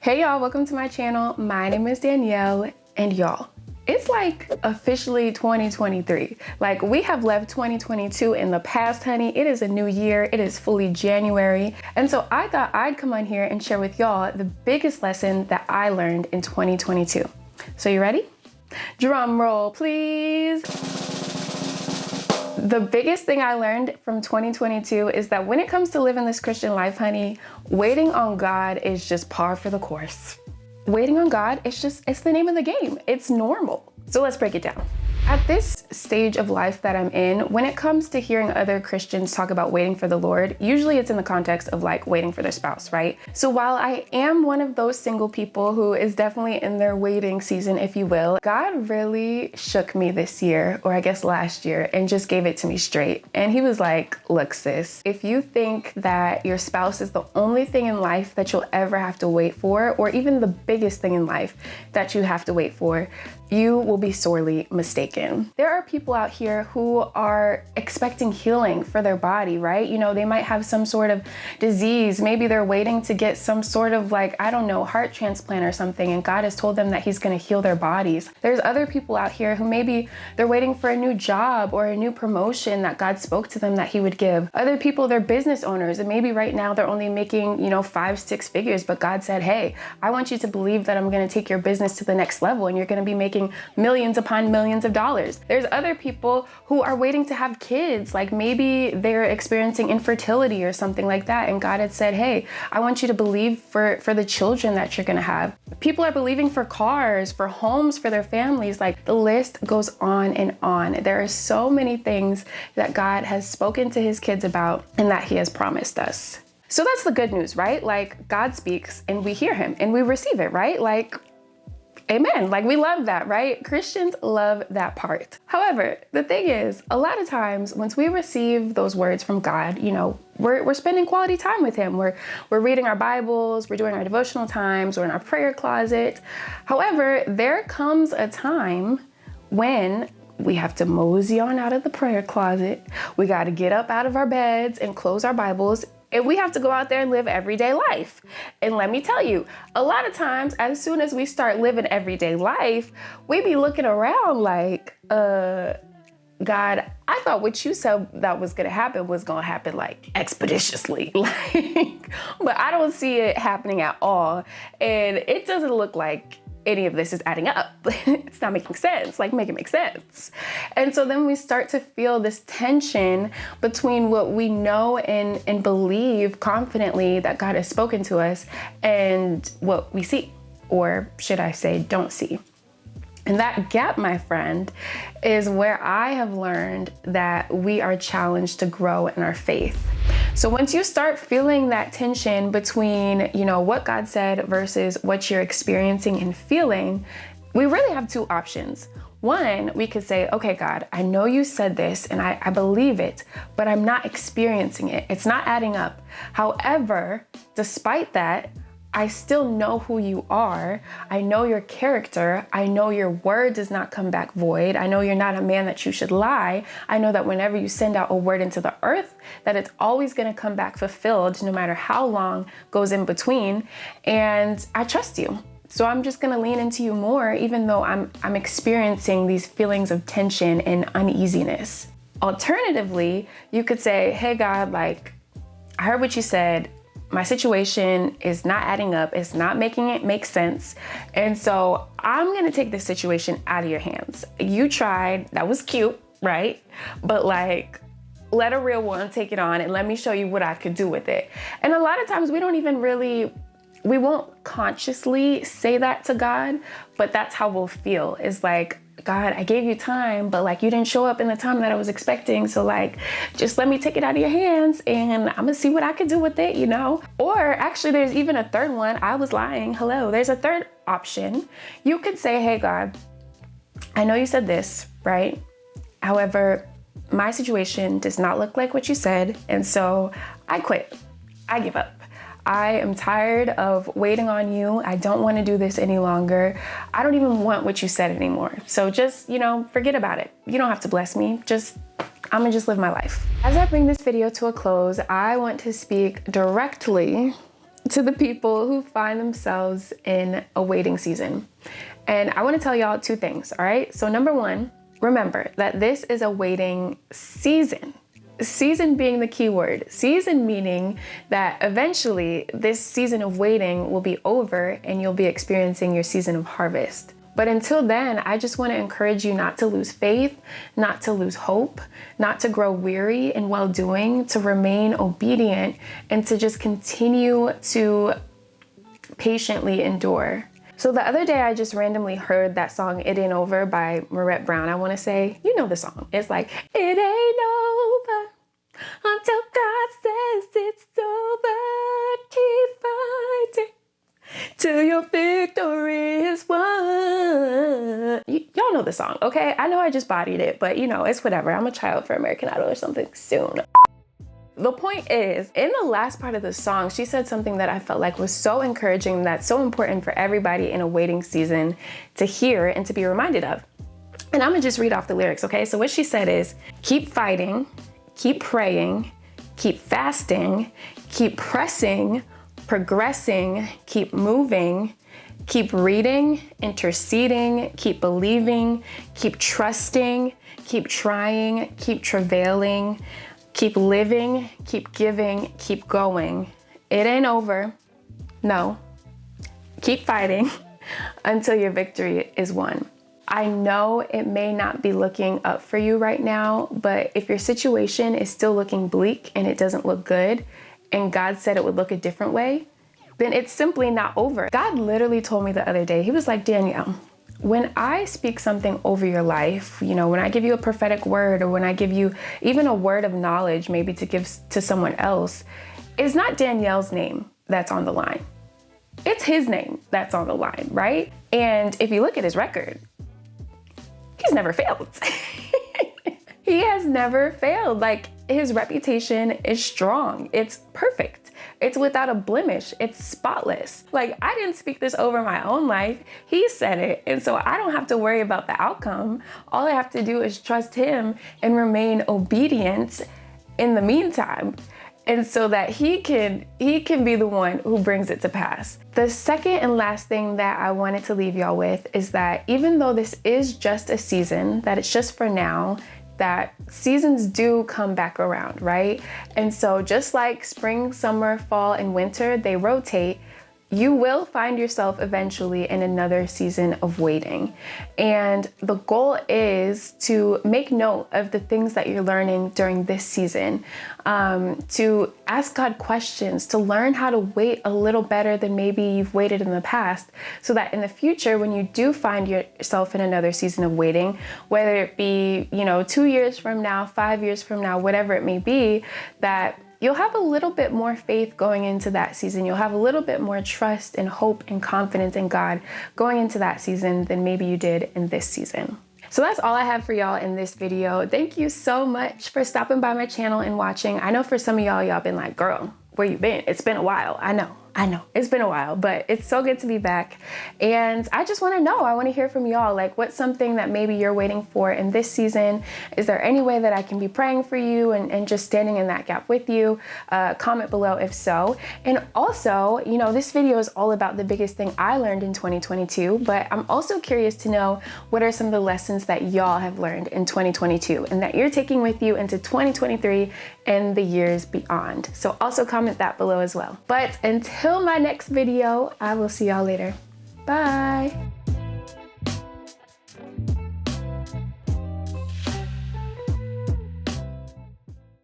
Hey y'all, welcome to my channel. My name is Danielle, and y'all, it's like officially 2023. Like, we have left 2022 in the past, honey. It is a new year. It is fully January. And so I thought I'd come on here and share with y'all the biggest lesson that I learned in 2022. So you ready? Drum roll, please. The biggest thing I learned from 2022 is that when it comes to living this Christian life, honey, waiting on God is just par for the course. Waiting on God, it's the name of the game. It's normal. So let's break it down. At this stage of life that I'm in, when it comes to hearing other Christians talk about waiting for the Lord, usually it's in the context of like waiting for their spouse, right? So while I am one of those single people who is definitely in their waiting season, if you will, God really shook me this year, or I guess last year, and just gave it to me straight. And he was like, look, sis, if you think that your spouse is the only thing in life that you'll ever have to wait for, or even the biggest thing in life that you have to wait for, you will be sorely mistaken. There are people out here who are expecting healing for their body, right? You know, they might have some sort of disease. Maybe they're waiting to get some sort of like, I don't know, heart transplant or something, and God has told them that he's gonna heal their bodies. There's other people out here who maybe they're waiting for a new job or a new promotion that God spoke to them that he would give. Other people, they're business owners, and maybe right now they're only making, 5-6 figures, but God said, hey, I want you to believe that I'm gonna take your business to the next level, and you're gonna be making millions upon millions of dollars. There's other people who are waiting to have kids, like maybe they're experiencing infertility or something like that, and God had said, hey, I want you to believe for the children that you're gonna have. People are believing for cars, for homes, for their families. Like, the list goes on and on. There are so many things that God has spoken to his kids about and that he has promised us. So that's the good news, right? Like, God speaks and we hear him and we receive it, right? Like, amen. Like, we love that, right? Christians love that part. However, the thing is, a lot of times once we receive those words from God, we're spending quality time with him. We're reading our Bibles, we're doing our devotional times, we're in our prayer closet. However, there comes a time when we have to mosey on out of the prayer closet. We got to get up out of our beds and close our Bibles, and we have to go out there and live everyday life. And let me tell you, a lot of times, as soon as we start living everyday life, we be looking around like, God, I thought what you said that was going to happen like expeditiously. But I don't see it happening at all. And it doesn't look like any of this is adding up. It's not making sense. Like, make it make sense. And so then we start to feel this tension between what we know and believe confidently that God has spoken to us and what we see, or should I say, don't see. And that gap, my friend, is where I have learned that we are challenged to grow in our faith. So once you start feeling that tension between, what God said versus what you're experiencing and feeling, we really have two options. One, we could say, okay, God, I know you said this and I believe it, but I'm not experiencing it. It's not adding up. However, despite that, I still know who you are. I know your character. I know your word does not come back void. I know you're not a man that you should lie. I know that whenever you send out a word into the earth, that it's always going to come back fulfilled, no matter how long goes in between. And I trust you. So I'm just going to lean into you more, even though I'm experiencing these feelings of tension and uneasiness. Alternatively, you could say, hey, God, like, I heard what you said. My situation is not adding up. It's not making it make sense. And so I'm going to take this situation out of your hands. You tried. That was cute, right? But like, let a real one take it on and let me show you what I could do with it. And a lot of times we won't consciously say that to God, but that's how we'll feel. Is like, God, I gave you time, but like, you didn't show up in the time that I was expecting. So like, just let me take it out of your hands and I'm gonna see what I can do with it, Or actually, there's even a third one. I was lying. Hello. There's a third option. You could say, hey, God, I know you said this, right? However, my situation does not look like what you said. And so I quit. I give up. I am tired of waiting on you. I don't want to do this any longer. I don't even want what you said anymore. So just, forget about it. You don't have to bless me. I'm gonna just live my life. As I bring this video to a close, I want to speak directly to the people who find themselves in a waiting season. And I want to tell y'all two things, all right? So number one, remember that this is a waiting season. Season being the key word. Season meaning that eventually this season of waiting will be over and you'll be experiencing your season of harvest. But until then, I just want to encourage you not to lose faith, not to lose hope, not to grow weary in well-doing, to remain obedient, and to just continue to patiently endure. So the other day, I just randomly heard that song, It Ain't Over by Marette Brown. I want to say, you know the song. It's like, it ain't over until God says it's over. Keep fighting till your victory is won. Y'all know the song, okay? I know I just bodied it, but you know, it's whatever. I'm a child for American Idol or something soon. The point is, in the last part of the song, she said something that I felt like was so encouraging, that's so important for everybody in a waiting season to hear and to be reminded of. And I'm gonna just read off the lyrics, okay? So what she said is, keep fighting, keep praying, keep fasting, keep pressing, progressing, keep moving, keep reading, interceding, keep believing, keep trusting, keep trying, keep travailing, keep living, keep giving, keep going. It ain't over. No. Keep fighting until your victory is won. I know it may not be looking up for you right now, but if your situation is still looking bleak and it doesn't look good, and God said it would look a different way, then it's simply not over. God literally told me the other day, he was like, Danielle, when I speak something over your life, you know, when I give you a prophetic word, or when I give you even a word of knowledge, maybe to give to someone else, it's not Danielle's name that's on the line. It's his name that's on the line, right? And if you look at his record, he's never failed. He has never failed. Like, his reputation is strong. It's perfect. It's without a blemish. It's spotless. Like, I didn't speak this over my own life. He said it. And so I don't have to worry about the outcome. All I have to do is trust him and remain obedient in the meantime. And so that he can be the one who brings it to pass. The second and last thing that I wanted to leave y'all with is that even though this is just a season, that it's just for now, that seasons do come back around, right? And so just like spring, summer, fall, and winter, they rotate, you will find yourself eventually in another season of waiting. And the goal is to make note of the things that you're learning during this season, to ask God questions, to learn how to wait a little better than maybe you've waited in the past, so that in the future, when you do find yourself in another season of waiting, whether it be, 2 years from now, 5 years from now, whatever it may be, that you'll have a little bit more faith going into that season. You'll have a little bit more trust and hope and confidence in God going into that season than maybe you did in this season. So that's all I have for y'all in this video. Thank you so much for stopping by my channel and watching. I know for some of y'all been like, girl, where you been? It's been a while. I know. It's been a while, but it's so good to be back. And I just want to know, I want to hear from y'all, like, what's something that maybe you're waiting for in this season? Is there any way that I can be praying for you and just standing in that gap with you? Comment below if so. And also, this video is all about the biggest thing I learned in 2022, but I'm also curious to know what are some of the lessons that y'all have learned in 2022 and that you're taking with you into 2023 and the years beyond. So also comment that below as well. But until my next video, I will see y'all later. Bye.